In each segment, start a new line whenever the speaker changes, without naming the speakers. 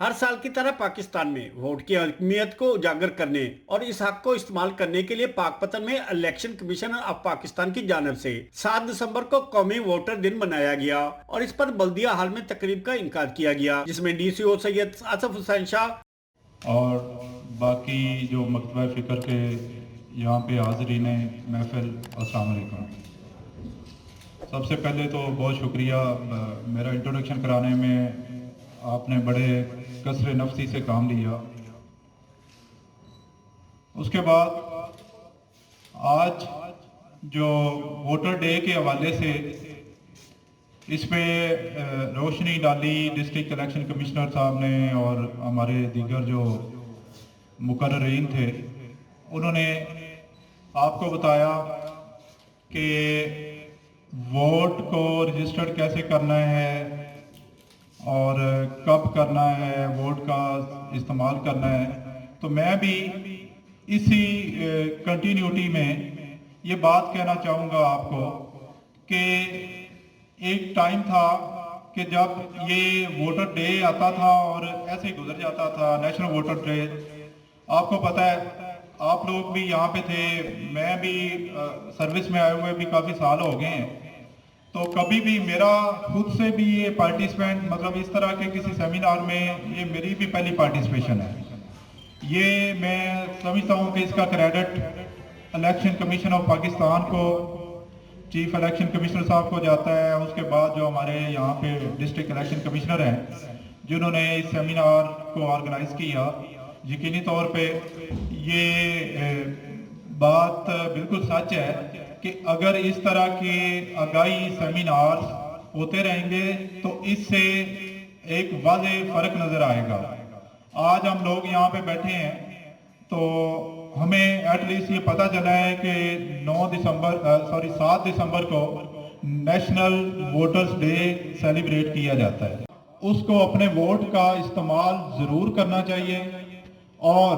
ہر سال کی طرح پاکستان میں ووٹ کی اہمیت کو اجاگر کرنے اور اس حق کو استعمال کرنے کے لیے پاک پتن میں الیکشن کمیشن آف پاکستان کی جانب سے 7 دسمبر کو قومی ووٹر دن منایا گیا اور اس پر بلدیہ ہال میں تقریب کا انعقاد کیا گیا، جس میں ڈی سی او سید آصف حسین شاہ
اور باقی جو مکتبہ فکر کے یہاں پہ حاضرین محفل، السلام علیکم۔ سب سے پہلے تو بہت شکریہ میرا انٹروڈکشن کرانے میں، آپ نے بڑے کثر نفسی سے کام لیا۔ اس کے بعد آج جو ووٹر ڈے کے حوالے سے اس پہ روشنی ڈالی ڈسٹرکٹ الیکشن کمشنر صاحب نے اور ہمارے دیگر جو مقررین تھے، انہوں نے آپ کو بتایا کہ ووٹ کو رجسٹرڈ کیسے کرنا ہے اور کب کرنا ہے، ووٹ کا استعمال کرنا ہے۔ تو میں بھی اسی کنٹینیوٹی میں یہ بات کہنا چاہوں گا آپ کو کہ ایک ٹائم تھا کہ جب یہ ووٹر ڈے آتا تھا اور ایسے ہی گزر جاتا تھا، نیشنل ووٹر ڈے۔ آپ کو پتہ ہے، آپ لوگ بھی یہاں پہ تھے، میں بھی سروس میں آئے ہوئے بھی کافی سال ہو گئے ہیں، تو کبھی بھی میرا خود سے بھی یہ پارٹیسپینٹ مطلب اس طرح کے کسی سیمینار میں یہ میری بھی پہلی پارٹیسپیشن ہے۔ یہ میں سمجھتا ہوں کہ اس کا credit election commission of Pakistan کو، چیف الیکشن کمشنر صاحب کو جاتا ہے، اس کے بعد جو ہمارے یہاں پہ ڈسٹرکٹ الیکشن کمشنر ہیں جنہوں نے اس سیمینار کو آرگنائز کیا۔ یقینی طور پہ یہ بات بالکل سچ ہے کہ اگر اس طرح کے آگاہی سیمینار ہوتے رہیں گے تو اس سے ایک واضح فرق نظر آئے گا۔ آج ہم لوگ یہاں پہ بیٹھے ہیں تو ہمیں ایٹ لیسٹ یہ پتہ چلا ہے کہ 7 دسمبر کو نیشنل ووٹرز ڈے سیلیبریٹ کیا جاتا ہے۔ اس کو اپنے ووٹ کا استعمال ضرور کرنا چاہیے، اور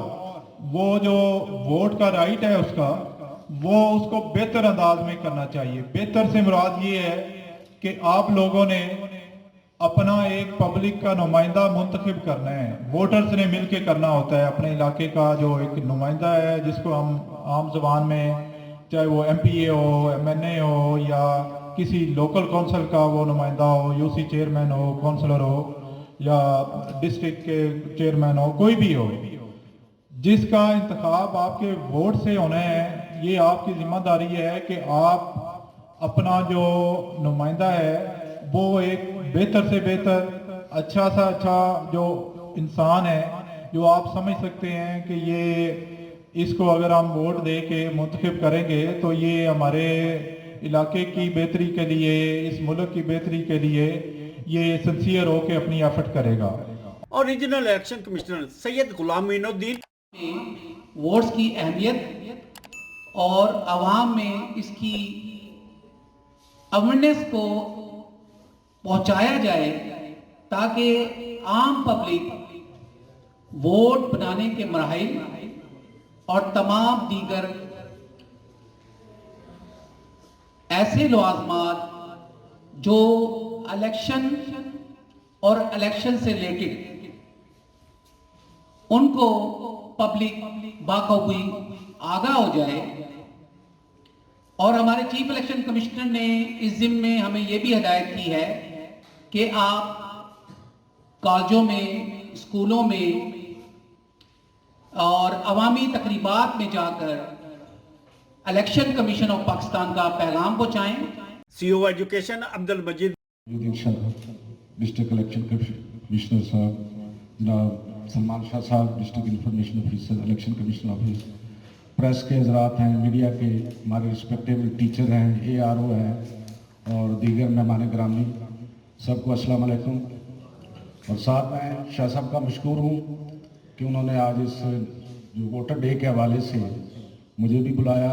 وہ جو ووٹ کا رائٹ ہے اس کا، وہ اس کو بہتر انداز میں کرنا چاہیے۔ بہتر سے مراد یہ ہے کہ آپ لوگوں نے اپنا ایک پبلک کا نمائندہ منتخب کرنا ہے، ووٹرز نے مل کے کرنا ہوتا ہے۔ اپنے علاقے کا جو ایک نمائندہ ہے، جس کو ہم عام زبان میں چاہے وہ ایم پی اے ہو، ایم این اے ہو، یا کسی لوکل کونسل کا وہ نمائندہ ہو، یو سی چیئرمین ہو، کونسلر ہو، یا ڈسٹرکٹ کے چیئرمین ہو، کوئی بھی ہو، جس کا انتخاب آپ کے ووٹ سے ہونا ہے، یہ آپ کی ذمہ داری ہے کہ آپ اپنا جو نمائندہ ہے وہ ایک بہتر سے بہتر، اچھا سا اچھا جو انسان ہے، جو آپ سمجھ سکتے ہیں کہ یہ اس کو اگر ہم ووٹ دے کے منتخب کریں گے تو یہ ہمارے علاقے کی بہتری کے لیے، اس ملک کی بہتری کے لیے یہ سنسیئر ہو کے اپنی ایفرٹ کرے گا۔
اور ریجنل الیکشن کمشنر سید غلام معین الدین
ووٹس کی اہمیت اور عوام میں اس کی اویرنیس کو پہنچایا جائے تاکہ عام پبلک ووٹ بنانے کے مراحل اور تمام دیگر ایسے لوازمات جو الیکشن اور الیکشن سے ریلیٹڈ ان کو پبلک باخبر آگاہ ہو جائے۔ اور ہمارے چیف الیکشن کمشنر نے اس ضمن میں ہمیں یہ بھی ہدایت کی ہے کہ آپ کالجوں میں، اسکولوں میں اور عوامی تقریبات میں جا کر الیکشن کمیشن آف پاکستان کا پیغام پہنچائیں۔
سی او education Abdul Majeed
district election commissioner صاحب، جناب سلمان شاہ صاحب، district information officer election commission office, press کے حضرات ہیں، میڈیا کے ہمارے رسپیکٹیبل ٹیچر ہیں، اے آر او ہیں اور دیگر مہمان گرامی، سب کو السلام علیکم۔ اور ساتھ میں شاہ صاحب کا مشکور ہوں کہ انہوں نے آج اس جو ووٹر ڈے کے حوالے سے مجھے بھی بلایا۔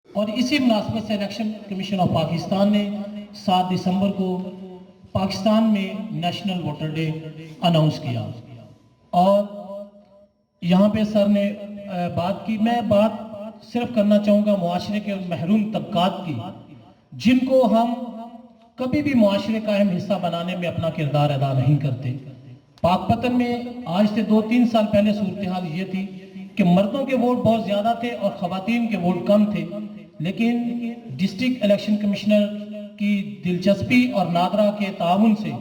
اور اسی مناسبت سے الیکشن کمیشن آف پاکستان نے 7 دسمبر کو پاکستان میں نیشنل ووٹر ڈے اناؤنس کیا، اور یہاں پہ سر نے بات کی، میں بات صرف کرنا چاہوں گا معاشرے کے محروم طبقات کی، جن کو ہم کبھی بھی معاشرے کا اہم حصہ بنانے میں اپنا کردار ادا نہیں کرتے۔ पाकपतन में आज से 2-3 साल पहले सूरत हाल ये थी कि मर्दों के वोट बहुत ज़्यादा थे और ख़वातीन के वोट कम थे, लेकिन डिस्ट्रिक्ट इलेक्शन कमिश्नर की दिलचस्पी और नादरा के ताउन से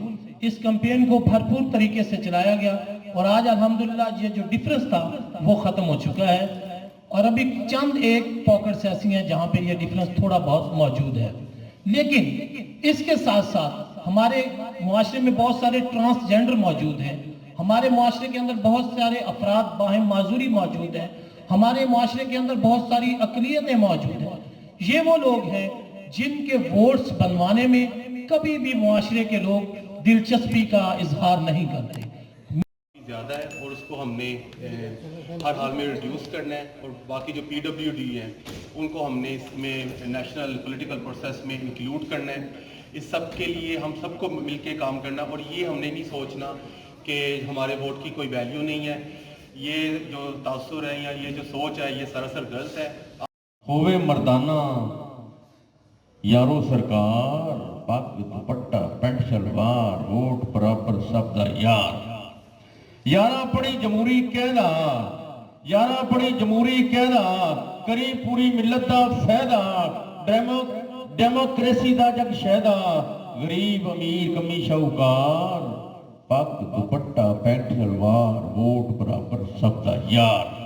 इस कैंपेन को भरपूर तरीके से चलाया गया और आज अल्हम्दुलिल्लाह ये जो डिफरेंस था वो ख़त्म हो चुका है और अभी चंद एक पॉकेट्स ऐसी हैं जहाँ पे ये डिफरेंस थोड़ा बहुत मौजूद है। लेकिन इसके साथ साथ हमारे मुआशरे में बहुत सारे ट्रांसजेंडर मौजूद हैं, हमारे मुआशरे के अंदर बहुत सारे अफराद बाहिम माजूरी मौजूद हैं, हमारे मुआशरे के अंदर बहुत सारी अक़लियतें मौजूद हैं। ये वो लोग हैं जिनके वोट्स बनवाने में कभी भी मुआशरे के लोग दिलचस्पी का इजहार नहीं करते।
ज़्यादा है और उसको हमने हर हाल में रिड्यूस करना है और बाकी जो PWD हैं उनको हमने इसमें नेशनल पॉलिटिकल प्रोसेस में इंक्लूड करना है। इस सब के लिए हम सबको मिलके काम करना और ये हमने नहीं सोचना कि हमारे वोट की कोई वैल्यू नहीं है। ये जो तासुर है या ये जो सोच है ये सरासर गलत है।
होवे मर्दाना यारो सरकार, पग दुपट्टा पैंट शलवार, वोट बराबर सब दा यार। यारा अपनी जमहूरी कहदा, यारा अपनी जमहूरी कहदा, करी पूरी मिलत दा फैदा, डेमोक्रेसी दा जग शहदा, गरीब अमीर कमी शाहूकार, पग दुपट्टा पैंट शलवार, वोट बराबर सब दा यार।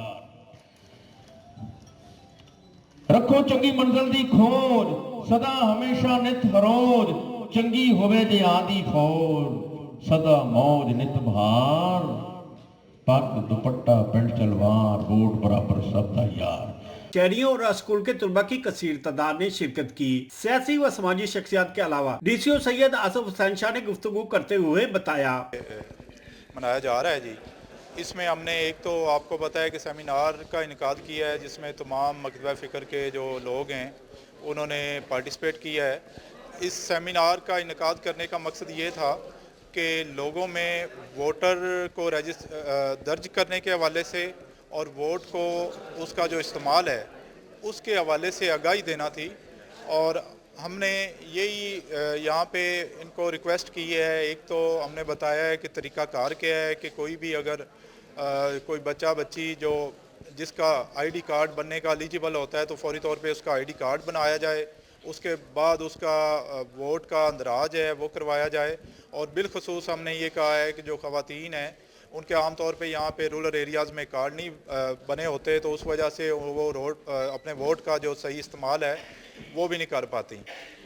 रखो चंगी मंजिल दी खोज, सदा हमेशा नित हरोज, चंगी होवे जे आदि फौज, सदा मौज नित बहार, पग दुपट्टा पैंट सलवार, वोट बराबर सब दा यार।
शहरियों और स्कूल के तलबा की कसीर तादाद ने शिरकत की। सियासी व समाजी शख्सियात के अलावा DCO सैयद आसफ हुसैन शाह ने गुफ्तगू करते हुए बताया,
मनाया जा रहा है जी। इसमें हमने एक तो आपको पता है कि सेमिनार का इनकाद किया है जिसमें तमाम मकतबा फ़िक्र के जो लोग हैं उन्होंने पार्टिसिपेट किया है। इस सेमिनार का इनकाद करने का मकसद ये था कि लोगों में वोटर को दर्ज करने के हवाले से और वोट को उसका जो इस्तेमाल है उसके हवाले से आगाही देना थी। और हमने यही यहाँ पे इनको रिक्वेस्ट की है। एक तो हमने बताया है कि तरीक़ाकार क्या है कि कोई भी अगर कोई बच्चा बच्ची जो जिसका ID कार्ड बनने का एलिजिबल होता है तो फौरी तौर पे उसका ID कार्ड बनाया जाए, उसके बाद उसका वोट का अंदराज है वो करवाया जाए। और बिलखसूस हमने ये कहा है कि जो ख़वातीन हैं उनके आम तौर पे यहाँ पे रूरल एरियाज़ में कार्ड नहीं बने होते तो उस वजह से वो अपने वोट का जो सही इस्तेमाल है वो भी नहीं कर पाती।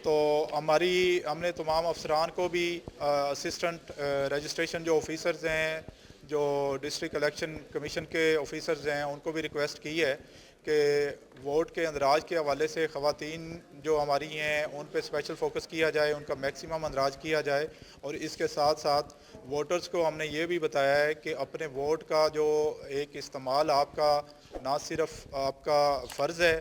तो हमने तमाम अफसरान को भी असिस्टेंट रजिस्ट्रेशन जो ऑफिसर्स हैं, जो डिस्ट्रिक्ट इलेक्शन कमीशन के ऑफिसर्स हैं, उनको भी रिक्वेस्ट की है कि वोट के अंदराज के हवाले से ख़वातीन जो हमारी हैं उन पे स्पेशल फोकस किया जाए, उनका मैक्सिमम अंदराज किया जाए। और इसके साथ साथ वोटर्स को हमने ये भी बताया है कि अपने वोट का जो एक इस्तेमाल आपका ना सिर्फ आपका फ़र्ज़ है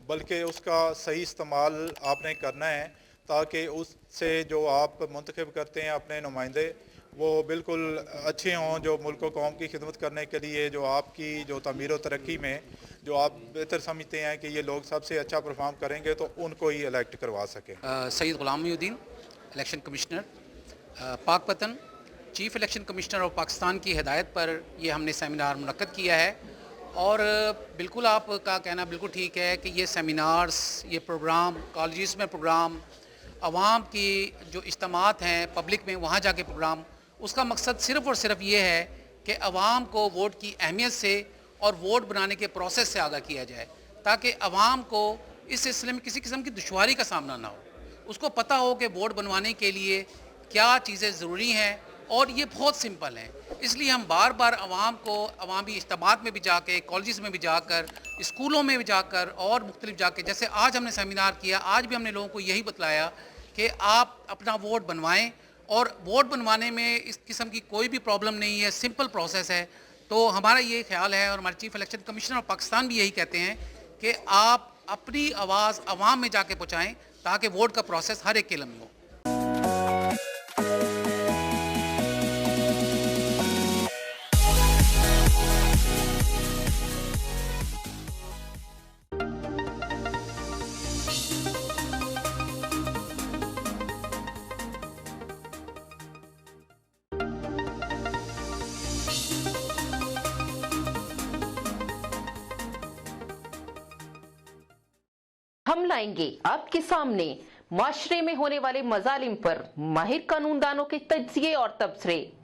बल्कि उसका सही इस्तेमाल आपने करना है ताकि उससे जो आप मुंतखब करते हैं अपने नुमाइंदे वो बिल्कुल अच्छे हों, जो मुल्क व कौम की खिदमत करने के लिए जो आपकी जो तमीर व तरक्की में जो आप बेहतर समझते हैं कि ये लोग सबसे अच्छा परफॉर्म करेंगे तो उनको ही इलेक्ट करवा सकें।
Syed Ghulam Mohiuddin, election commissioner Pakpattan, chief election commissioner of Pakistan की हिदायत पर ये हमने सेमिनार मुनक्कद किया है। और बिल्कुल आपका कहना बिल्कुल ठीक है कि ये सेमिनार्स, ये प्रोग्राम, कॉलेजेस में प्रोग्राम, आवाम की जो इज्तिमात हैं पब्लिक में वहाँ जाके प्रोग्राम, उसका मकसद सिर्फ़ और सिर्फ ये है कि आवाम को वोट की अहमियत से और वोट बनाने के प्रोसेस से आगाह किया जाए ताकि आवाम को इस सिलसिले में किसी किस्म की दुश्वारी का सामना ना हो। उसको पता हो कि वोट बनवाने के लिए क्या चीज़ें ज़रूरी हैं और ये बहुत सिंपल है। इसलिए हम बार बार आवाम को अवामी इज्तिमात में भी जाके, कॉलेजेस में भी जाकर, स्कूलों में भी जाकर और मुख्तलिफ जाके, जैसे आज हमने सेमिनार किया, आज भी हमने लोगों को यही बतलाया कि आप अपना वोट बनवाएं और वोट बनवाने में इस किस्म की कोई भी प्रॉब्लम नहीं है, सिंपल प्रोसेस है। तो हमारा ये ख्याल है और हमारे chief election commissioner of Pakistan भी यही कहते हैं कि आप अपनी आवाज़ आवाम में जाके पहुँचाएँ ताकि वोट का प्रोसेस हर एक के लम्हे हो।
हम लाएंगे आपके सामने माशरे में होने वाले मजालिम पर माहिर कानूनदानों के तज्जिए और तबसरे।